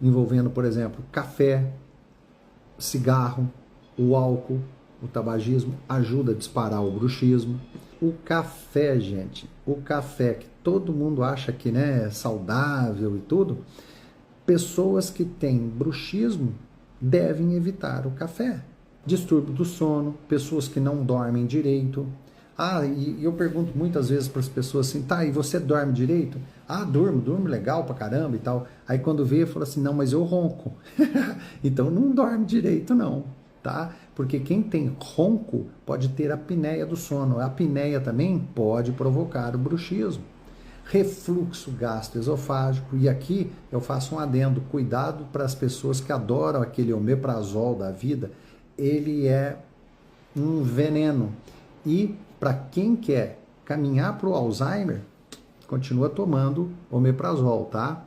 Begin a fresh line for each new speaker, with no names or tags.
envolvendo, por exemplo, café, cigarro, o álcool, o tabagismo, ajuda a disparar o bruxismo. O café, gente, o café que todo mundo acha que, né, é saudável e tudo, pessoas que têm bruxismo devem evitar o café. Distúrbio do sono, pessoas que não dormem direito. Ah, e eu pergunto muitas vezes para as pessoas assim, tá, e você dorme direito? Ah, durmo legal pra caramba e tal. Aí quando vê, fala assim, não, mas eu ronco. Então não dorme direito não, tá? Porque quem tem ronco pode ter apneia do sono. A apneia também pode provocar o bruxismo. Refluxo gastroesofágico, e aqui eu faço um adendo, cuidado para as pessoas que adoram aquele omeprazol da vida, ele é um veneno. E para quem quer caminhar para o Alzheimer, continua tomando omeprazol, tá?